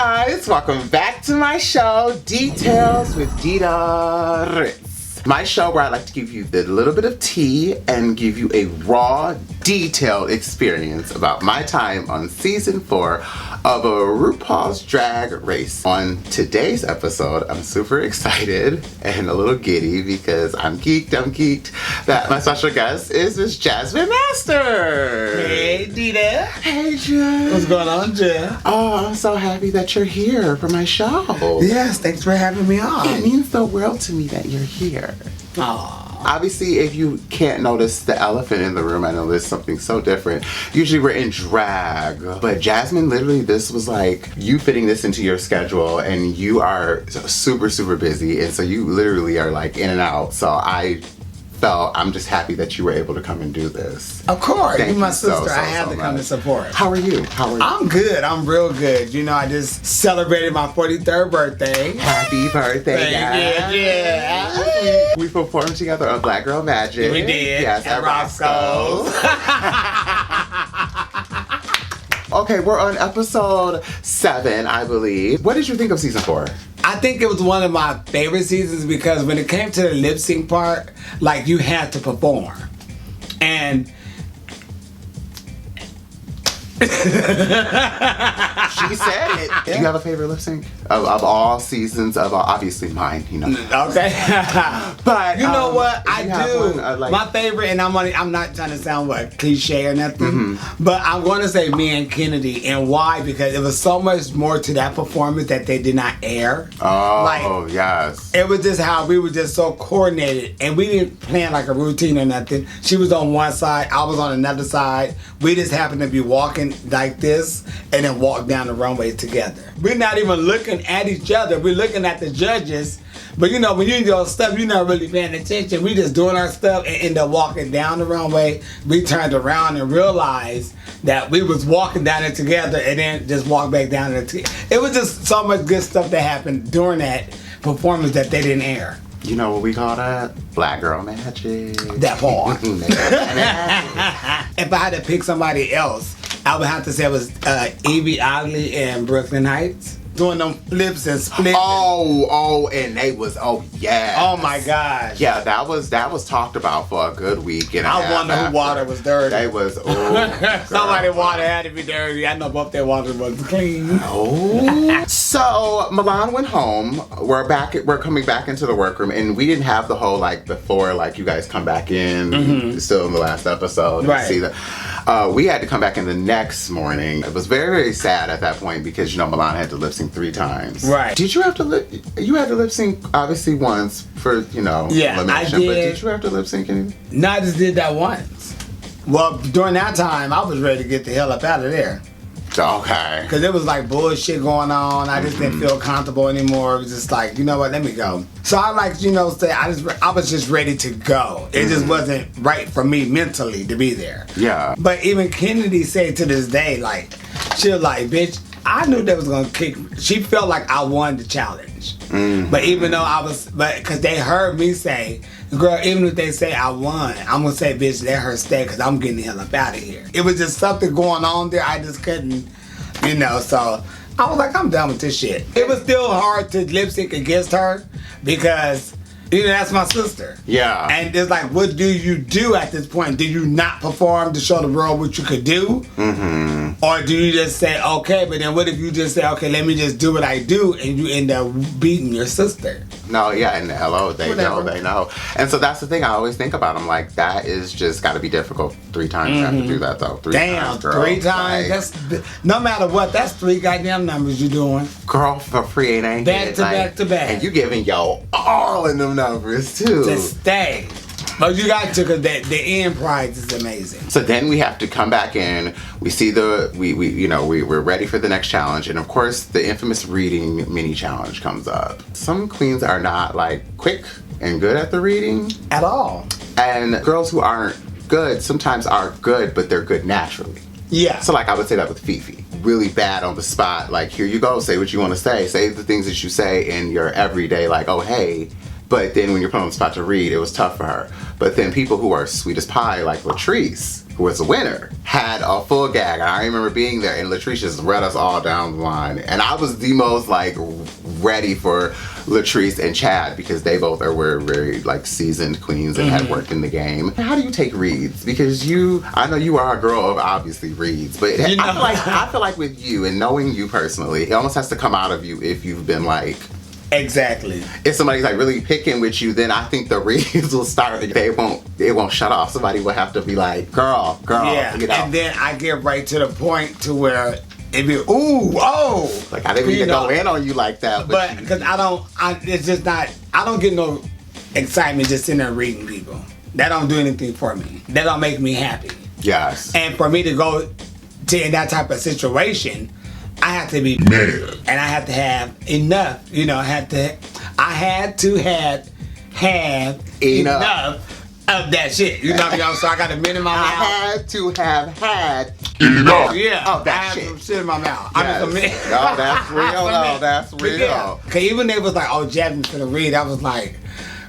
guys, welcome back to my show, Detailz with Dida Ritz. My show where I like to give you the little bit of tea and give you a raw, detailed experience about my time on season 4 of a RuPaul's Drag Race. On today's episode, I'm super excited and a little giddy because I'm geeked that my special guest is Miss Jasmine Masters. Hey, Dida. Hey, Jen. What's going on, Jen? Oh, I'm so happy that you're here for my show. Yes, thanks for having me on. It means the world to me that you're here. Aww. Obviously, if you can't notice the elephant in the room, I know there's something so different. Usually we're in drag, but Jasmine, literally this was like you fitting this into your schedule, and you are super, super busy, and so you literally are like in and out. So I'm just happy that you were able to come and do this. Of course, Thank you're my you sister. so I have to come to support. How are you? I'm good. I'm real good. You know, I just celebrated my 43rd birthday. Happy birthday, Thank you. Yeah. We performed together on Black Girl Magic. We did. Yes, at Roscoe's. Okay, we're on episode 7, I believe. What did you think of season 4? I think it was one of my favorite seasons because when it came to the lip sync part, like you had to perform. And she said it. Do you have a favorite lip sync of all seasons? Of obviously mine, you know. Okay. But you know what? I do. One, my favorite, and I'm not trying to sound cliche or nothing, but I'm going to say me and Kennedy, and why? Because it was so much more to that performance that they did not air. Oh, yes. It was just how we were just so coordinated, and we didn't plan like a routine or nothing. She was on one side, I was on another side. We just happened to be walking like this, and then walk down the runway together. We're not even looking at each other. We're looking at the judges. But you know, when you do your stuff, you're not really paying attention. We just doing our stuff and end up walking down the runway. We turned around and realized that we was walking down it together, and then just walked back down it. It was just so much good stuff that happened during that performance that they didn't air. You know what we call that? Black Girl Magic. That part. If I had to pick somebody else, I would have to say it was Evie Oddly in Brooklyn Heights. Doing them flips and splits. And they was, yeah. Oh my gosh. Yeah, that was talked about for a good week and a half. I wonder who water was dirty. They was, somebody water had to be dirty. I know both their water was clean. So Milan went home. We're coming back into the workroom, and we didn't have the whole like before like you guys come back in still in the last episode. Right. See that. We had to come back in the next morning. It was very, very sad at that point because you know Milan had to lip sync 3 times. Right. Did you have to you had to lip sync obviously once for, you know, elimination, I did. but did you have to lip sync anything? No, I just did that once. Well, during that time, I was ready to get the hell up out of there. Okay. Because it was like bullshit going on. I just didn't feel comfortable anymore. It was just like, you know what, let me go. So I like, you know, say I was just ready to go. It just wasn't right for me mentally to be there. Yeah. But even Kennedy said to this day, like, she was like, bitch, I knew they was gonna kick me. She felt like I won the challenge. But even though because they heard me say, girl, even if they say I won, I'm gonna say, bitch, let her stay because I'm getting the hell up out of here. It was just something going on there. I just couldn't, you know, so I was like, I'm done with this shit. It was still hard to lip sync against her because, you know, that's my sister. Yeah. And it's like, what do you do at this point? Do you not perform to show the world what you could do? Or do you just say, okay, but then what if you just say, okay, let me just do what I do, and you end up beating your sister? No, yeah, and hello, they Whatever. know. And so that's the thing I always think about. I'm like, that is just got to be difficult 3 times. You have to do that, though. 3 times, girl. 3 times. Like, That's no matter what. That's 3 goddamn numbers you're doing. girl, for free ain't Back it? to back to back. And you giving yo all in them numbers, too. To stay. But you got to, because the end prize is amazing. So then we have to come back in. We see we're ready for the next challenge, and of course the infamous reading mini challenge comes up. Some queens are not like quick and good at the reading At all. and girls who aren't good sometimes are good, but they're good naturally. Yeah. So like I would say that with Fifi. Really bad on the spot. Like, here you go. Say what you want to say. Say the things that you say in your everyday. Like, oh hey, But then when you're put on the spot to read, it was tough for her. But then people who are sweet as pie, like Latrice, who was the winner, had a full gag. And I remember being there, and Latrice just read us all down the line. And I was the most like ready for Latrice and Chad, because they both were very like seasoned queens and had worked in the game. How do you take reads? Because I know you are a girl of obviously reads, but I feel like with you and knowing you personally, it almost has to come out of you if you've been like. Exactly. If somebody's like really picking with you, then I think the reads will start. It won't shut off. Somebody will have to be like, girl. Yeah. You know? And then I get right to the point to where it be oh. Like I didn't even go in on you like that. But because it's just not. I don't get no excitement just sitting there reading people. That don't do anything for me. That don't make me happy. Yes. And for me to go to in that type of situation, I have to be mad, and I have to have enough. You know, I had to have enough of that shit. You know what I mean? So I got a minute in my mouth. I had to have had enough. Yeah, of that I had shit. some shit in my mouth. Yes. No, that's real. No, that's real. Yeah. Cause even they was like, "Oh, Jasmine's gonna read." I was like,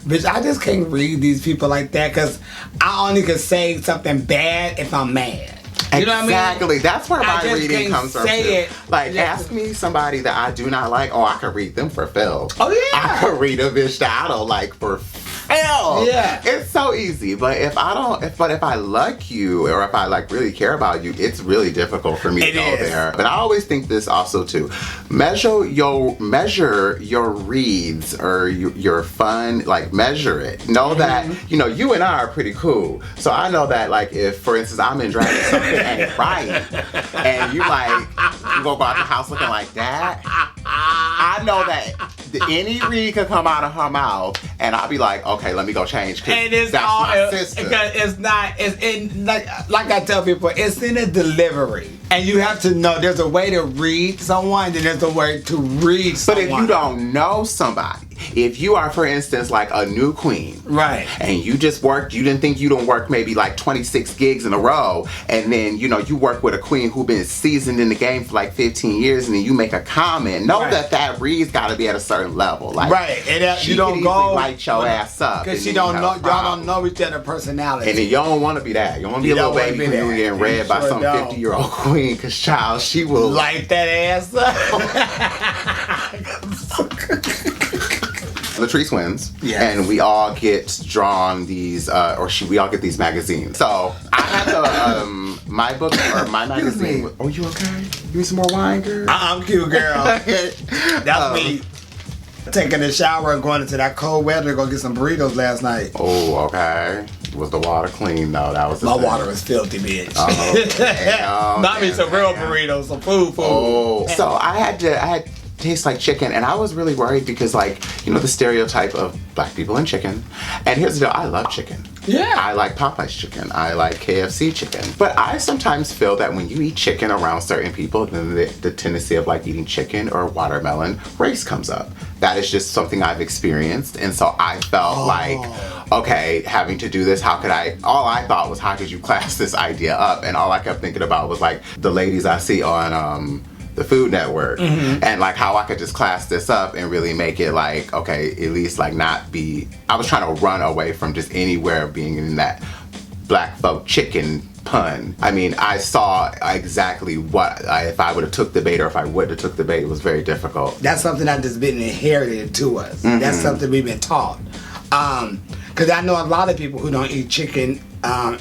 "Bitch, I just can't read these people like that." Cause I only can say something bad if I'm mad. You know what I mean? Exactly. That's where my reading comes from. It. Like, ask me somebody that I do not like. Oh, I could read them for Phil. Oh yeah. I could read a bitch that I don't like for Phil. Yeah. It's so easy. But if I like you, or if I like really care about you, it's really difficult for me to go there. But I always think this also too. Measure your reads or your fun. Like, measure it. Know that you and I are pretty cool. So I know that, like, if for instance I'm in drag something ain't right, and you go about the house looking like that, I know that any read could come out of her mouth, and I'll be like, okay, let me go change. And it's that's all, my sister. Because it's in like I tell people, it's in a delivery, and you have to know there's a way to read someone, and there's a way to read someone. But if you don't know somebody, if you are, for instance, like a new queen, right, and you just worked, you didn't think you don't work maybe like 26 gigs in a row, and then you work with a queen who been seasoned in the game for like 15 years, and then you make a comment, know that read's got to be at a certain level, like and she you don't go light your ass up because y'all don't know each other's personality, and then you don't want to be that. You don't want to be a little baby queen who getting read by some 50-year-old queen, because child, she will light that ass up. Latrice wins, and we all get drawn these, we all get these magazines. So I have my book or my magazine. Oh, you okay? You need some more wine, girl? I'm cute, girl. That's me taking a shower and going into that cold weather to go get some burritos last night. Oh, okay. Was the water clean? No, that was my water was filthy, bitch. Not me some real burritos, some food. Oh, so I had tastes like chicken, and I was really worried because, like, the stereotype of black people and chicken. And here's the deal, I love chicken. Yeah. I like Popeye's chicken. I like KFC chicken. But I sometimes feel that when you eat chicken around certain people, then the tendency of like eating chicken or watermelon, race comes up. That is just something I've experienced. And so I felt like, okay, having to do this, all I thought was, how could you class this idea up? And all I kept thinking about was like the ladies I see on the Food Network, and like how I could just class this up and really make it like, okay, at least like not be, I was trying to run away from just anywhere being in that black folk chicken pun. I mean, I saw exactly what, if I would have took the bait or if I would have took the bait, it was very difficult. That's something that just been inherited to us. That's something we've been taught. Because I know a lot of people who don't eat chicken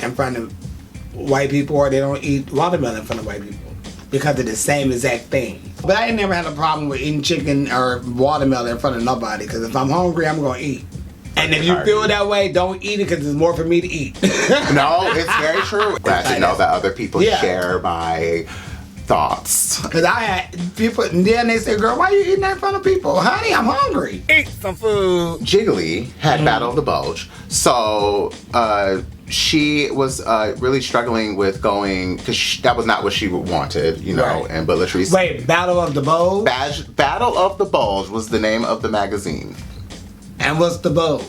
in front of white people, or they don't eat watermelon in front of white people, because of the same exact thing. But I ain't never had a problem with eating chicken or watermelon in front of nobody, because if I'm hungry, I'm gonna eat. And if you feel that way, don't eat it, because there's more for me to eat. No, it's very true. Glad to know that other people share my thoughts. Because I had people, and then they say, girl, why you eating that in front of people? Honey, I'm hungry. Eat some food. Jiggly had Battle of the Bulge. So, she was really struggling with going, because that was not what she wanted, Right. But Latrice... Wait, Battle of the Bulge? Battle of the Bulge was the name of the magazine. And what's the bulge?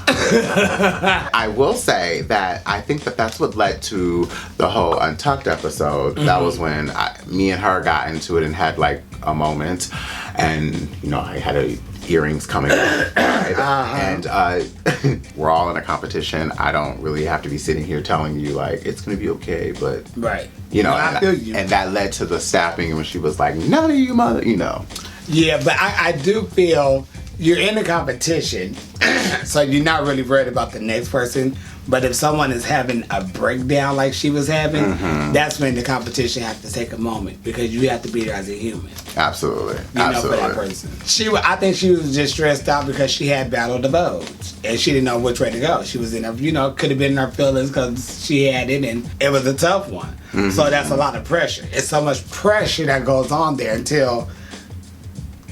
I will say that I think that's what led to the whole Untucked episode. That was when me and her got into it and had like a moment, and I had a earrings coming off. Right? And we're all in a competition. I don't really have to be sitting here telling you like it's gonna be okay, but you know, I feel you. And that led to the snapping when she was like, none of you mother, you know. Yeah, but I do feel you're in a competition, so you're not really worried about the next person. But if someone is having a breakdown like she was having, that's when the competition has to take a moment because you have to be there as a human. Absolutely. You know, for that person. I think she was just stressed out because she had battled the votes and she didn't know which way to go. She was in her, you know, could have been in her feelings because she had it and it was a tough one. So that's a lot of pressure. It's so much pressure that goes on there until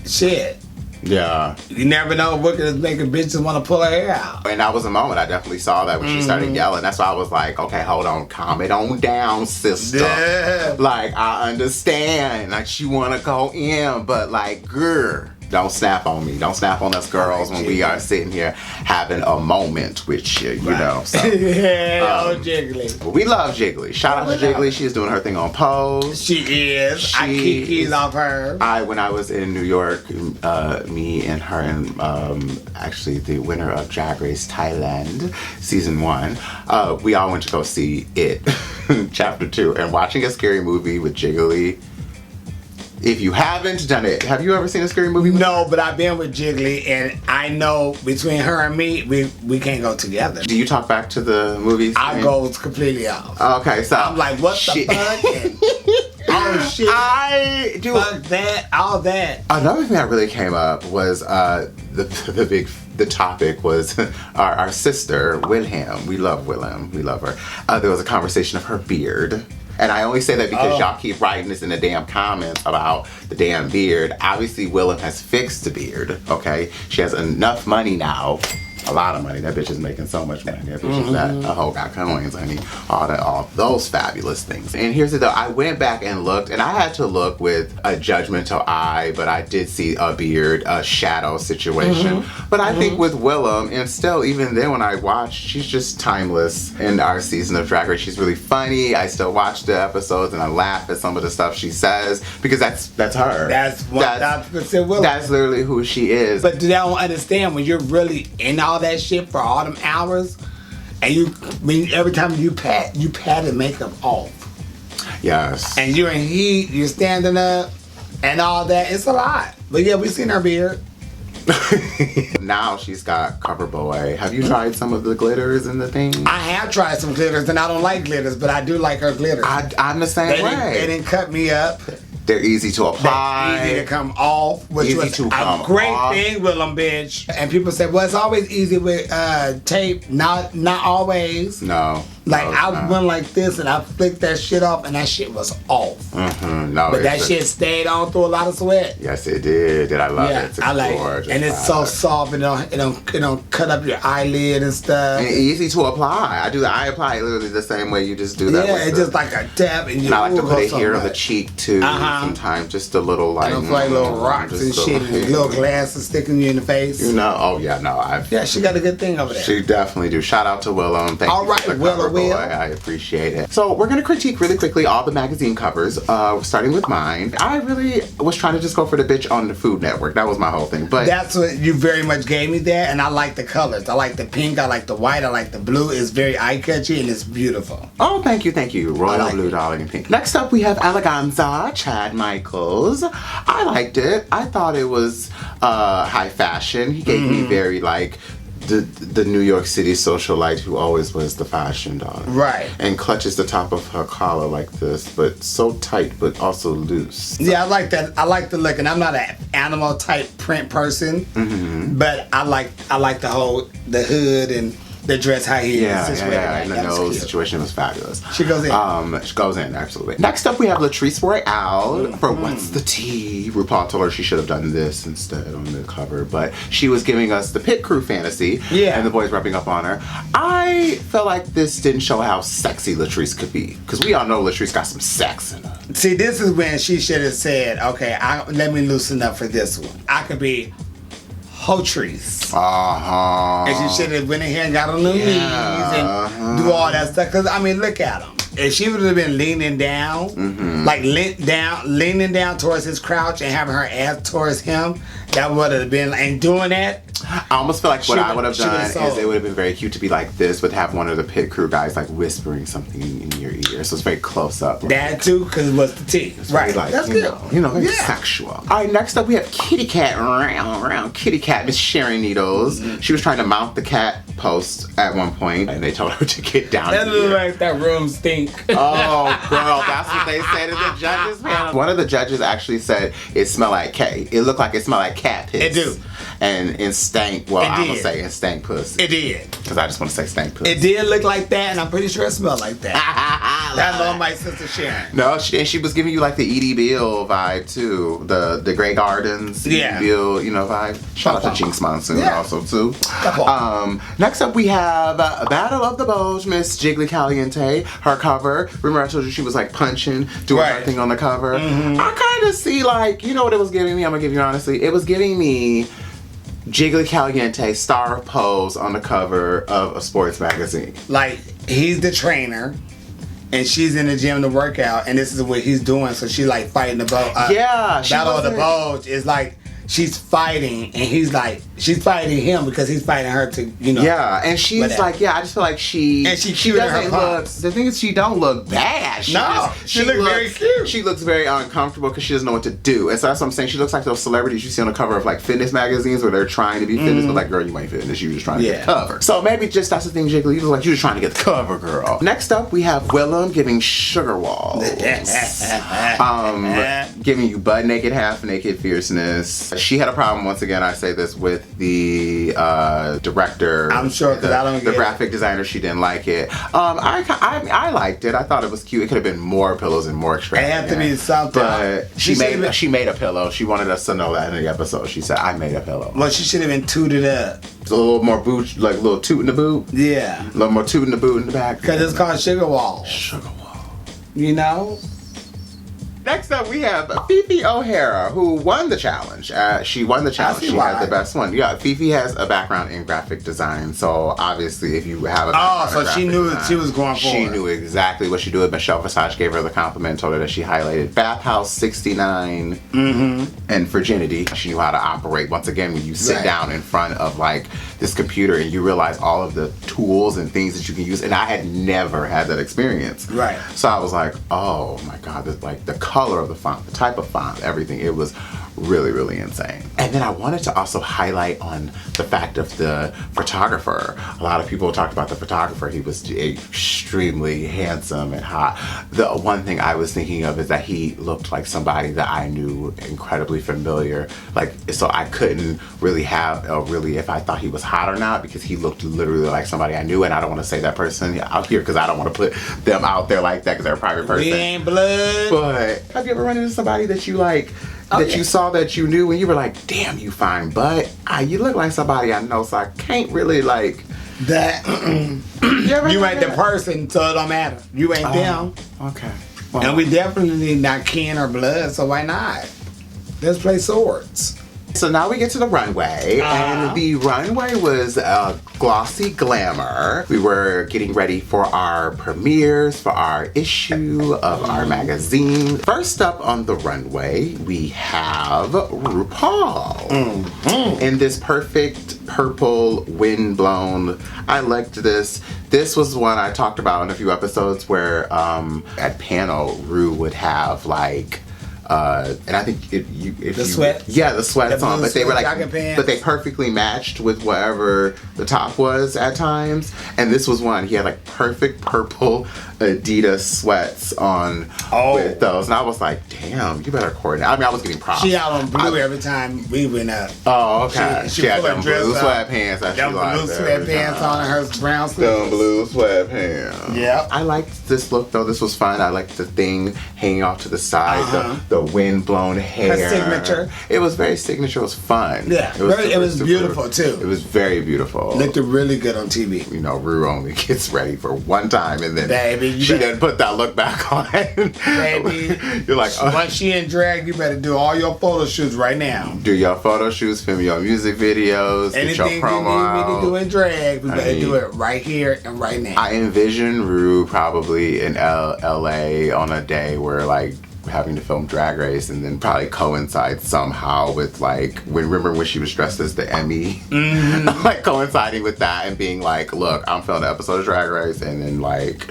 shit. Yeah. You never know what could make a bitch just want to pull her hair out. And that was a moment I definitely saw that when she started yelling. That's why I was like, okay, hold on, calm it on down, sister. Yeah. Like, I understand. Like, she want to go in, but like, girl, don't snap on me. Don't snap on us girls when we are sitting here having a moment with you, you know. So, Jiggly. we love Jiggly. Shout out to Jiggly. She's doing her thing on Pose. She is. I kiki love her. When I was in New York, me and her and actually the winner of Drag Race Thailand season 1, we all went to go see it, chapter 2, and watching a scary movie with Jiggly. If you haven't done it, have you ever seen a scary movie? No, but I've been with Jiggly, and I know between her and me, we can't go together. Do you talk back to the movies? I go completely off. Okay, so I'm like, what the fuck? Oh shit! I do. Fuck that! All that. Another thing that really came up was the topic was our sister Wilhelm. We love Wilhelm. We love her. There was a conversation of her beard. And I only say that because y'all keep writing this in the damn comments about the damn beard. Obviously, Wilhelm has fixed the beard, okay? She has enough money now. A lot of money. That bitch is making so much money. That bitch is that a whole got coins, honey. All those fabulous things. And here's the though. I went back and looked, and I had to look with a judgmental eye, but I did see a beard, a shadow situation. But I think with Wilhelm, and still, even then when I watched, she's just timeless in our season of Drag Race. She's really funny. I still watch the episodes and I laugh at some of the stuff she says because that's her. That's 1,000% Wilhelm. That's literally who she is. But they don't understand when you're really in all that shit for all them hours, and every time you pat the makeup off. Yes. And you're in heat, you're standing up, and all that. It's a lot. But yeah, we've seen her beard. Now she's got cover boy. Have you tried some of the glitters and the things? I have tried some glitters, and I don't like glitters, but I do like her glitters. I'm the same way. They didn't cut me up. They're easy to apply. They're easy to come off, which was a great thing with them, bitch. And people say, well, it's always easy with tape. Not always. No. Like, I went like this, and I flicked that shit off, and that shit was off. No, but that shit stayed on through a lot of sweat. Yes, it did. And I love it. It's I like gorgeous. it. And it's so soft, and it don't cut up your eyelid and stuff. And easy to apply. I apply it literally the same way you just do that. Yeah, it's just like a tap, and I like to put it here on the cheek too. Sometimes just a little like. And like little rocks and shit, and little glasses sticking you in the face. You know? Oh yeah, no. Yeah, she got a good thing over there. She definitely do. Shout out to Wilhelm. Thank you for the cover, boy. I appreciate it. So we're gonna critique really quickly all the magazine covers. Starting with mine. I really was trying to just go for the bitch on the Food Network. That was my whole thing. But that's what you very much gave me there, and I like the colors. I like the pink. I like the white. I like the blue. It's very eye catchy and it's beautiful. Oh, thank you. Royal blue, darling, and pink. Next up, we have Eleganza, Chad Michaels. I liked it. I thought it was high fashion. He gave me very like the New York City socialite who always wears the fashion dollar. Right. And clutches the top of her collar like this, but so tight but also loose. Yeah, I like that. I like the look, and I'm not an animal type print person, but I like the hood and the dress high heels. Yeah, and the nose situation was fabulous. She goes in. She goes in, absolutely. Next up, we have Latrice Royale for What's the Tea? RuPaul told her she should have done this instead on the cover, but she was giving us the pit crew fantasy, and the boys rubbing up on her. I felt like this didn't show how sexy Latrice could be, because we all know Latrice got some sex in her. See, this is when she should have said, okay, let me loosen up for this one. I could be Hotrice. And she should have went in here and got on her knees and do all that stuff. Because, I mean, look at them. if she would have been leaning down, like leaning down towards his crouch and having her ass towards him, that would have been, and doing that. I almost feel like what I would have done is it would have been very cute to be like this, but have one of the pit crew guys like whispering something in your ear, so it's very close up. Like that too, because it was the tea. Right, like, that's good. Very sexual. All right, next up we have Kitty Cat, round Kitty Cat, Miss Sharon Needles. She was trying to mount the cat post at one point, and they told her to get down. That looks like that room stink. Oh, girl, that's what they said in the judges panel. One of the judges actually said it smelled like cat. It looked like it smelled like cat piss. It do. And it stank. Well, I'm gonna say it stank puss. It did. Because I just want to say stank puss. It did look like that, and I'm pretty sure it smelled like that. That's all my sister Sharon. No, she was giving you like the Edie Bill vibe too. The Grey Gardens, Edie Bill, vibe. Shout out to Jinx Monsoon also too. Next up we have Battle of the Bulge, Miss Jiggly Caliente. Her cover. Remember I told you she was like punching, doing her thing on the cover. I kind of see like, you know what it was giving me? I'm gonna give you honestly. It was giving me Jiggly Caliente star pose on the cover of a sports magazine. Like, he's the trainer, and she's in the gym to work out, and this is what he's doing, so she's like fighting the bulge. Battle of the Bulge is like, she's fighting, and he's like, she's fighting him because he's fighting her to, Yeah, and she's like, I just feel like she doesn't look, the thing is she don't look bad. She looks very cute. She looks very uncomfortable because she doesn't know what to do. And so that's what I'm saying. She looks like those celebrities you see on the cover of like fitness magazines where they're trying to be fitness, but like, girl, you ain't fitness. You were just trying to get the cover. So maybe just that's the thing, Jiggly. You look like you were just trying to get the cover, girl. Next up, we have Willem giving sugar walls. Giving you butt naked, half naked fierceness. She had a problem, once again, I say this, with the director. I'm sure, because I don't get the graphic designer. She didn't like it. I liked it. I thought it was cute. It could have been more pillows and more extravagant. It had to be something. But she made a pillow. She wanted us to know that in the episode. She said, I made a pillow. Well, she should have been tooted up. It's a little more boot, like a little toot in the boot. Yeah. A little more toot in the boot in the back. Because it's called Sugar Wall. Sugar Wall. You know? Next up, we have Fifi O'Hara, who won the challenge. She won the challenge. She had the best one. Yeah, Fifi has a background in graphic design, so obviously, if you have a background so she knew she was going for She knew exactly what she did. Michelle Visage gave her the compliment, told her that she highlighted Bathhouse 69 and Virginity. She knew how to operate. Once again, when you sit down in front of like this computer and you realize all of the tools and things that you can use, and I had never had that experience. Right. So I was like, oh my God, like the color of the font, the type of font, everything. It was really, really insane. And then I wanted to also highlight on the fact of the photographer. A lot of people talked about the photographer. He was extremely handsome and hot. The one thing I was thinking of is that he looked like somebody that I knew, incredibly familiar. Like, so I couldn't really have if I thought he was hot or not, because he looked literally like somebody I knew, and I don't want to say that person out here because I don't want to put them out there like that because they're a private person. We ain't blood. But have you ever run into somebody that you like, that you saw that you knew and you were like, damn, you fine, but you look like somebody I know, so I can't really like that. You ain't the person, so it don't matter. You ain't them. Okay. Well, and we definitely not kin or blood, so why not? Let's play swords. So now we get to the runway, and the runway was glossy glamour. We were getting ready for our premieres, for our issue of our magazine. First up on the runway, we have RuPaul in this perfect purple windblown. I liked this. This was one I talked about in a few episodes where at panel, Ru would have like and I think the sweat, the sweats on, but they were like, pants. But they perfectly matched with whatever the top was at times. And this was one he had like perfect purple Adidas sweats on with those, and I was like, damn, you better coordinate. I mean, I was getting props. She out on blue every time we went up. Oh, okay. She had them blue sweatpants. Them blue sweatpants on and her brown sleeves. Them blue sweatpants. Yeah. I liked this look though. This was fun. I liked the thing hanging off to the side, the the wind-blown hair. Her signature. It was very signature. It was fun. Yeah, it was beautiful too. It was very beautiful. Looked really good on TV. You know, Rue only gets ready for one time, and then baby, she didn't put that look back on. Baby, you're like, once she in drag, you better do all your photo shoots right now. Do your photo shoots, film your music videos, anything get your promo you need me to do in drag, we better do it right here and right now. I envision Rue probably in LA on a day where like having to film Drag Race, and then probably coincide somehow with like remember when she was dressed as the Emmy, like coinciding with that and being like, look, I'm filming an episode of Drag Race, and then like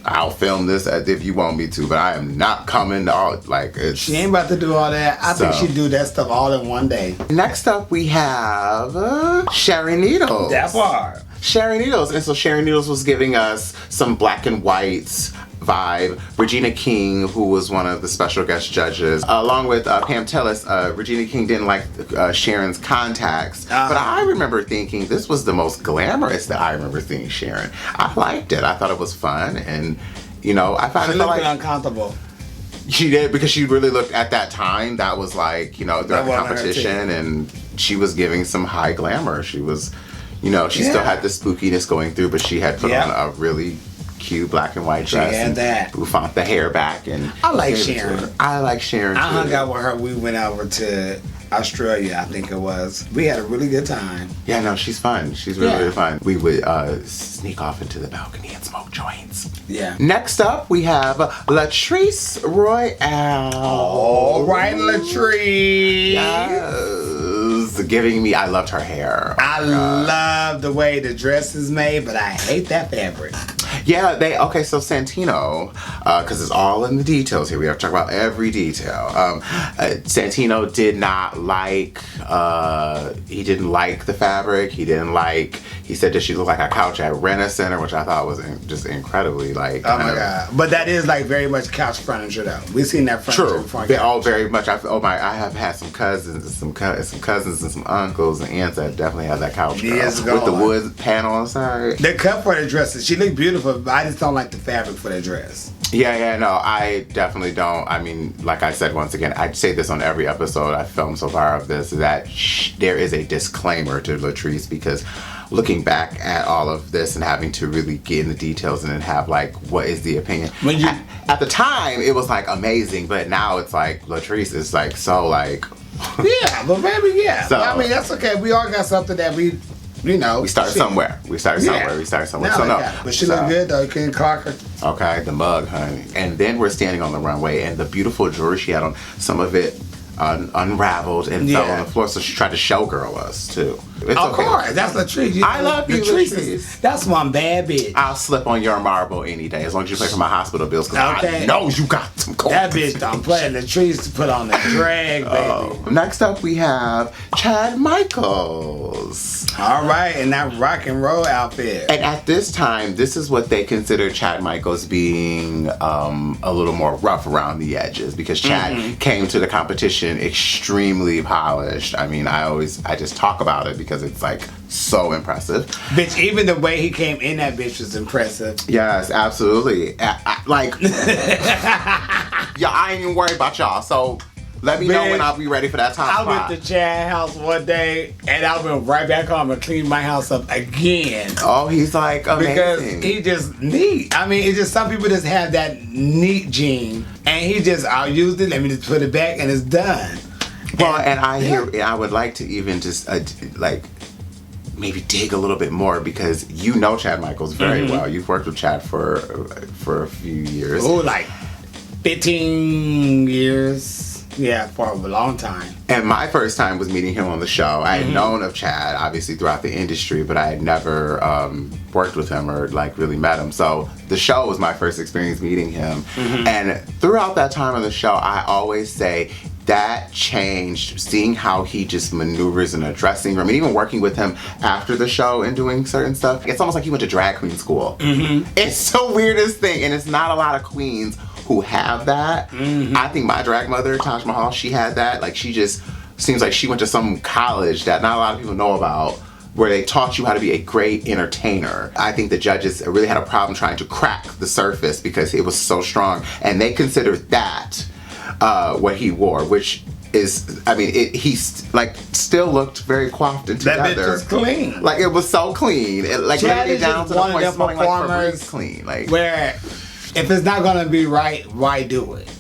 I'll film this as if you want me to, but I am not coming out. Like, she ain't about to do all that. I think she'd do that stuff all in one day. Next up, we have Sherry Needles. That part. Sherry Needles. And so Sherry Needles was giving us some black and whites vibe. Regina King, who was one of the special guest judges, along with Pam Tillis. Regina King didn't like Sharon's contacts, but I remember thinking this was the most glamorous that I remember seeing Sharon. I liked it. I thought it was fun, and you know, I found it like uncomfortable. She did, because she really looked at that time. That was like, you know, throughout the competition, and she was giving some high glamour. She was, you know, she still had the spookiness going through, but she had put on a really cute black and white dress. She had that. Bouffant the hair back, and I like Sharon. I like Sharon too. I hung out with her. We went over to Australia, I think it was. We had a really good time. Yeah, no, she's fun. She's really, really fun. We would sneak off into the balcony and smoke joints. Yeah. Next up, we have Latrice Royale. All right, Latrice. Yes. Giving me, I loved her hair. I love the way the dress is made, but I hate that fabric. Yeah, so Santino, because it's all in the details here. We have to talk about every detail. Santino did not like, he didn't like the fabric. He said that she looked like a couch at Rent-A-Center, which I thought was just incredibly like. Oh my God. But that is like very much couch furniture though. We've seen that furniture before. True. All very much. I have had some cousins and some uncles and aunts that definitely have that couch with the wood panel on the side. The cut for the dresses, she looked beautiful, but I just don't like the fabric for the dress. Yeah, no, I definitely don't. I mean, like I said, once again, I say this on every episode I've filmed so far of this, that there is a disclaimer to Latrice, because looking back at all of this and having to really get in the details and then have like, what is the opinion? At the time, it was like amazing, but now it's like Latrice is like so like. Yeah, but maybe So, I mean, that's okay. We all got something that we start somewhere. So no. But she looked good though. You couldn't clock her. Okay, the mug, honey. And then we're standing on the runway, and the beautiful jewelry she had on, some of it unraveled and fell on the floor, so she tried to showgirl us too. It's of course, that's Latrice. I love you, Latrice. That's one bad bitch. I'll slip on your marble any day, as long as you pay for my hospital bills, because I know you got some cold. That bitch don't play. Latrice to put on the drag, baby. Next up, we have Chad Michaels. All right, in that rock and roll outfit. And at this time, this is what they consider Chad Michaels being a little more rough around the edges, because Chad came to the competition extremely polished. I mean, I just talk about it because it's like so impressive. Bitch, even the way he came in, that bitch was impressive. Yes, absolutely. Yeah, I ain't even worried about y'all, so let me know when I'll be ready for that time. I went to Chad's house one day, and I went right back home and cleaned my house up again. Oh, he's like amazing. Because he just neat. I mean, it's just some people just have that neat gene, and he just, I'll use it, let me just put it back, and it's done. Well, and I would like to even just maybe dig a little bit more, because you know Chad Michaels very well. You've worked with Chad for a few years. Oh, like 15 years. Yeah, for a long time. And my first time was meeting him on the show. I had known of Chad, obviously, throughout the industry, but I had never worked with him or like really met him. So the show was my first experience meeting him. And throughout that time on the show, I always say that changed, seeing how he just maneuvers in a dressing room, and even working with him after the show and doing certain stuff. It's almost like he went to drag queen school. It's the weirdest thing, and it's not a lot of queens who have that. I think my drag mother, Taj Mahal, she had that. Like, she just seems like she went to some college that not a lot of people know about, where they taught you how to be a great entertainer. I think the judges really had a problem trying to crack the surface because it was so strong, and they considered that what he wore, which is, I mean, he still looked very coiffed and together. That bitch was clean. Like, it was so clean. It, like, Chad literally is down just to the one of point them smelling like performers Febreze clean. Like, where if it's not gonna be right, why do it?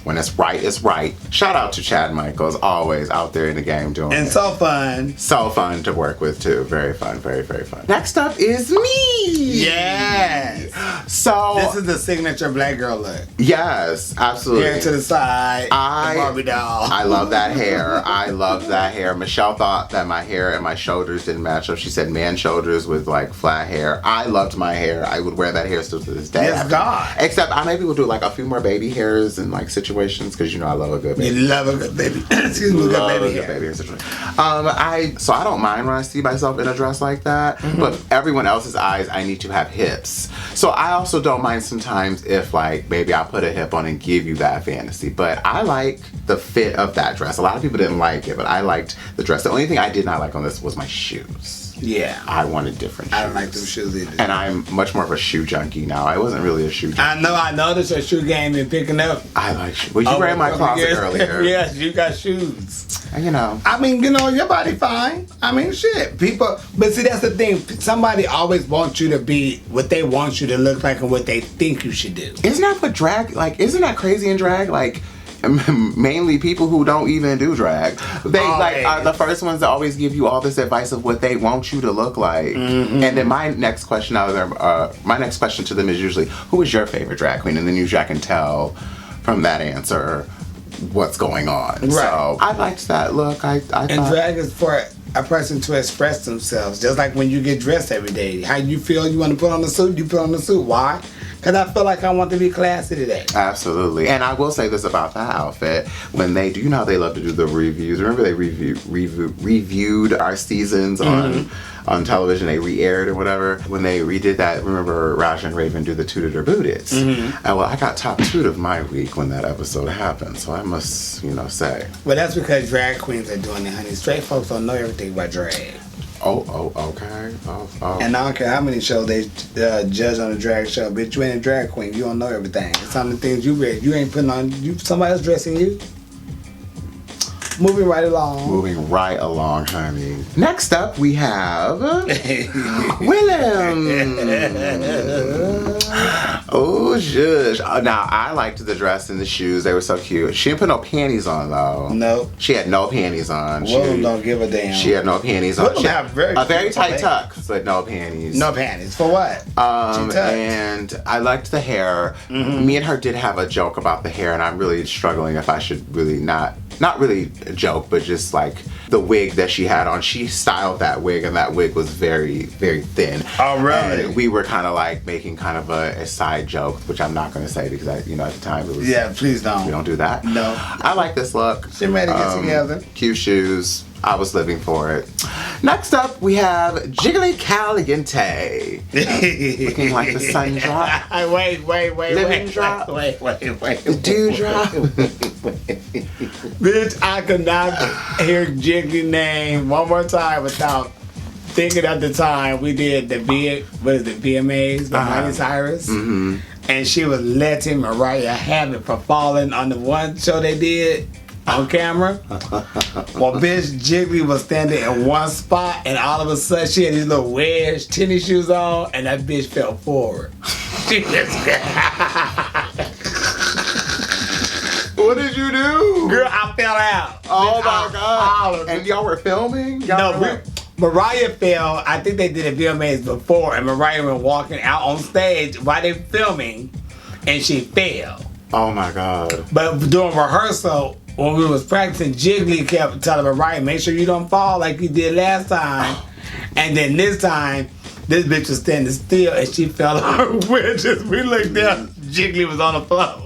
when it's right, it's right. Shout out to Chad Michaels, always out there in the game doing it. And so fun. So fun to work with too. Very fun, very, very fun. Next up is me. Yes. So this is the signature black girl look. yes, absolutely. Hair to the side. The Barbie doll. I love that hair. I love that hair. Michelle thought that my hair and my shoulders didn't match up. She said man shoulders with like flat hair. I loved my hair. I would wear that hair still to this day. Yes, God. Except I maybe will do like a few more baby hairs in like situations because you know I love a good baby. You love a good baby. Excuse me, Love good a baby good hair. baby hair situation. I don't mind when I see myself in a dress like that, but everyone else's eyes, I need to have hips. So I also don't mind sometimes if like maybe I put a hip on and give you that fantasy. But I like the fit of that dress. A lot of people didn't like it, but I liked the dress. The only thing I did not like on this was my shoes. Yeah. I wanted different shoes. I don't like them shoes either. And I'm much more of a shoe junkie now. I wasn't really a shoe junkie. I noticed your shoe game been picking up. I like shoes. Well, you ran my closet earlier. Yes, you got shoes. You know. I mean, you know, your body fine. I mean, shit. People, but see, that's the thing. Somebody always wants you to be what they want you to look like and what they think you should do. Isn't that what drag, like, isn't that crazy in drag? Like, mainly people who don't even do drag. They are the first ones to always give you all this advice of what they want you to look like. And then my next question to them is usually, who is your favorite drag queen? And then usually I can tell from that answer what's going on. Right. So I liked that look. I thought drag is for a person to express themselves, just like when you get dressed every day. How you feel, you want to put on the suit, you put on the suit. Why? Because I feel like I want to be classy today. Absolutely. And I will say this about that outfit. When they do, you know how they love to do the reviews. Remember they reviewed our seasons on television. They re-aired or whatever. When they redid that, remember Raja and Raven do the Tooted or Booted. And well, I got top toot of my week when that episode happened. So I must, say. Well, that's because drag queens are doing it, honey. Straight folks don't know everything about drag. Oh, okay. Oh. And I don't care how many shows they judge on a drag show, bitch. You ain't a drag queen. You don't know everything. Some of the things you read, you ain't putting on. Somebody else dressing you. Moving right along, honey. Next up, we have Willem. Oh, jush. Now, I liked the dress and the shoes. They were so cute. She didn't put no panties on, though. No. She had no panties on. Willem don't give a damn. She had no panties on. Willem have a very tight tuck, but no panties. No panties. For what? And I liked the hair. Me and her did have a joke about the hair, and I'm really struggling if I should really not really a joke, but just like the wig that she had on. She styled that wig, and that wig was very, very thin. Oh, really? And we were kind of like making kind of a side joke, which I'm not going to say because at the time it was. Yeah, please don't. We don't do that. No. I like this look. She ready to get together. Cute shoes. I was living for it. Next up, we have Jiggly Caliente. Looking like the sun drop. Wait. Living drop. Wait. The dewdrop. Bitch, I could not hear Jiggly name one more time without thinking at the time we did the VMAs by Miley Cyrus. And she was letting Mariah have it for falling on the one show they did on camera. Well, bitch, Jiggly was standing in one spot, and all of a sudden she had these little wedge tennis shoes on, and that bitch fell forward. What did you do? Girl, I fell out. Oh my God. And y'all were filming? Mariah fell. I think they did a VMAs before, and Mariah was walking out on stage while they filming, and she fell. Oh my God. But during rehearsal, when we was practicing, Jiggly kept telling Mariah, make sure you don't fall like you did last time. And then this time, this bitch was standing still and she fell on her wedges. We looked down, Jiggly was on the floor.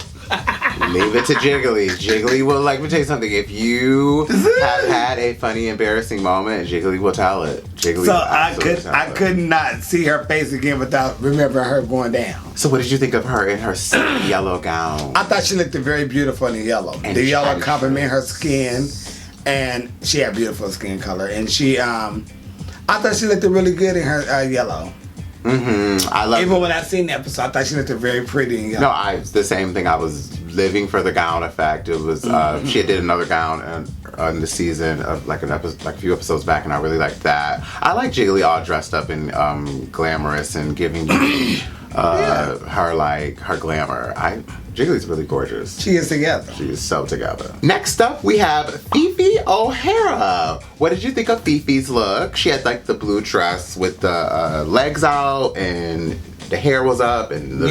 Leave it to Jiggly. Jiggly will, let me tell you something. If you have had a funny, embarrassing moment, Jiggly will tell it. Jiggly so I could not see her face again without remembering her going down. So what did you think of her in her yellow gown? I thought she looked very beautiful in the yellow. And the yellow complemented her skin, and she had beautiful skin color. And she, I thought she looked really good in her yellow. I love Even when I seen the episode, I thought she looked very pretty and young. No, the same thing. I was living for the gown effect. It was she did another gown in the season of like a few episodes back, and I really liked that. I like Jiggly all dressed up and glamorous and giving you her glamour. Jiggly's really gorgeous. She is together. She is so together. Next up, we have Fifi O'Hara. What did you think of Fifi's look? She had like the blue dress with the legs out and the hair was up and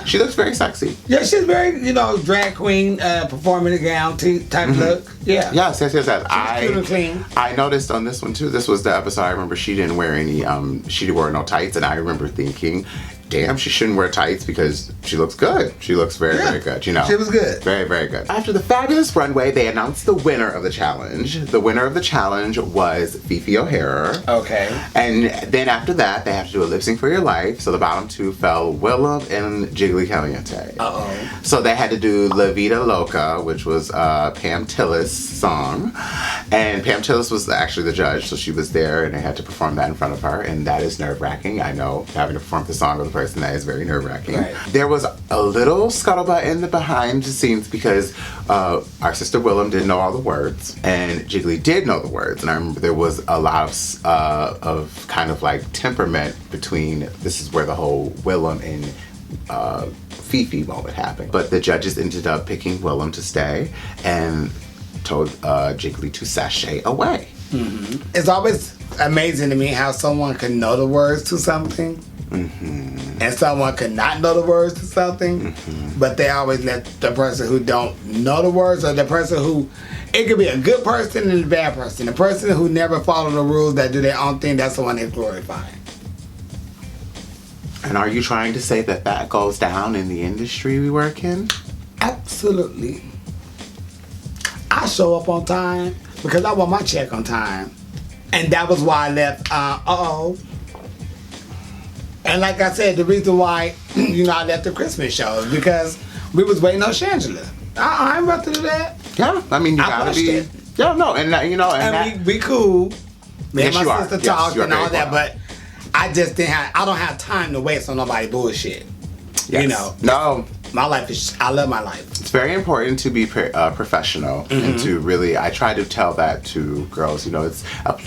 she looks very sexy. Yeah, she's very, drag queen, performing a gown type look. Yeah. Yes. She's cute and clean. I noticed on this one too, this was the episode I remember she didn't wear any, she wore no tights, and I remember thinking, damn, she shouldn't wear tights because she looks good. She looks very, very good, She was good. Very, very good. After the fabulous runway, they announced the winner of the challenge. The winner of the challenge was Fifi O'Hara. Okay. And then after that, they have to do a lip sync for your life. So the bottom two fell Willem and Jiggly Caliente. Uh-oh. So they had to do La Vida Loca, which was Pam Tillis' song. And Pam Tillis was actually the judge, so she was there and they had to perform that in front of her. And that is nerve-wracking. I know, having to perform the song with a person that is very nerve-wracking. Right. There was a little scuttlebutt in the behind the scenes because our sister Willem didn't know all the words and Jiggly did know the words. And I remember there was a lot of kind of like temperament between, this is where the whole Willem and Fifi moment happened. But the judges ended up picking Willem to stay and told Jiggly to sashay away. Mm-hmm. It's always amazing to me how someone can know the words to something and someone could not know the words to something, but they always let the person who don't know the words, or the person who, it could be a good person and a bad person. The person who never follow the rules, that do their own thing, that's the one they glorify. And are you trying to say that goes down in the industry we work in? Absolutely. I show up on time because I want my check on time. And that was why I left, And like I said, the reason why, I left the Christmas show is because we was waiting on Shangela. I ain't about to do that. Yeah, I mean, you gotta be. It. Yeah, no, and we cool. Me and yes, my sister talked and all that, well. but I just I don't have time to waste on nobody bullshit. Yes. No. My life is, I love my life. It's very important to be professional and to really, I try to tell that to girls, it's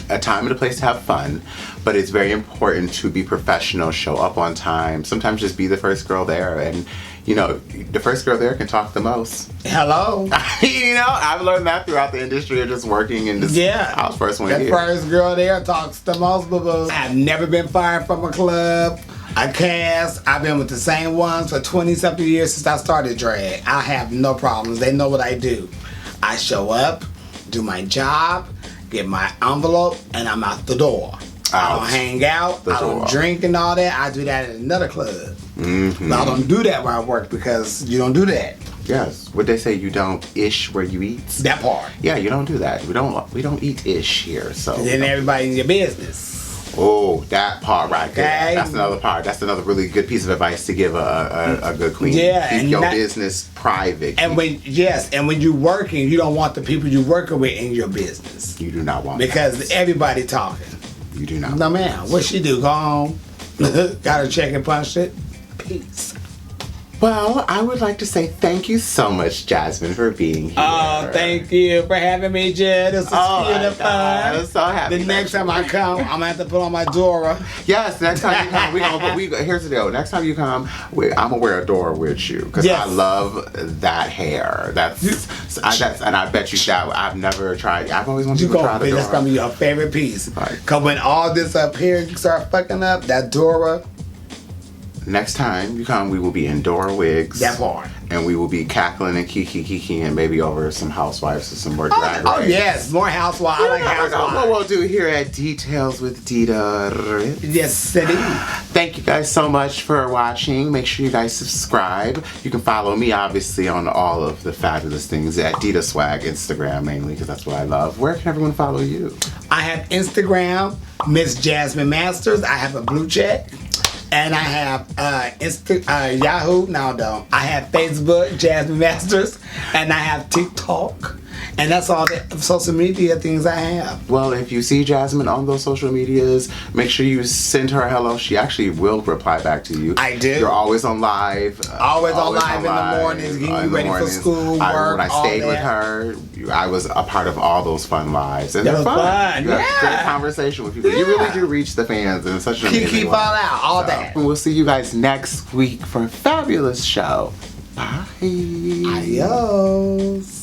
a time and a place to have fun, but it's very important to be professional, show up on time, sometimes just be the first girl there, and the first girl there can talk the most. Hello. I've learned that throughout the industry of just working and just, I was first one here. The first girl there talks the most, boo-boo. I've never been fired from a club. I cast. I've been with the same ones for 20-something years since I started drag. I have no problems. They know what I do. I show up, do my job, get my envelope, and I'm out the door. I don't hang out. I don't drink and all that. I do that at another club. But I don't do that where I work because you don't do that. Yes. What they say, you don't ish where you eat. That part. Yeah, you don't do that. We don't eat ish here. So and then everybody in your business. Oh, that part right there. Okay. That's another part. That's another really good piece of advice to give a good queen. Yeah, keep your business private. And when you're working, you don't want the people you're working with in your business. You do not want because everybody talking. You do not. No, man. What she do? Go home. Got her check and punch it. Peace. Well, I would like to say thank you so much, Jasmine, for being here. Oh, thank you for having me, Jed. This is beautiful. I'm so happy. The next time I come, I'm gonna have to put on my Dora. Yes, next time you come, here's the deal. Next time you come, I'm gonna wear a Dora with you because I love that hair. And I bet you that I've never tried. I've always wanted to try the Dora. That's gonna be your favorite piece. Right. Cause when all this up here start fucking up, that Dora. Next time you come, we will be in Dora wigs. That part. And we will be cackling and kiki and maybe over some housewives or some more drag race. Oh yes, more housewives. I like housewives. What we'll do here at Detailz with Dida Ritz. Yes, it is. Thank you guys so much for watching. Make sure you guys subscribe. You can follow me obviously on all of the fabulous things at Dida Swag, Instagram mainly because that's what I love. Where can everyone follow you? I have Instagram, Miss Jasmine Masters. I have a blue check. And I have Yahoo. No, I don't. I have Facebook, Jasmine Masters, and I have TikTok. And that's all the social media things I have. Well, if you see Jasmine on those social medias, make sure you send her a hello. She actually will reply back to you. I do. You're always on live. Always on live in the mornings, getting you ready for school, work, when I stayed with her, I was a part of all those fun lives. And they're fun. You have great conversation with people. You really do reach the fans in such an amazing way. Keep all out, all that. And we'll see you guys next week for a fabulous show. Bye. Adios.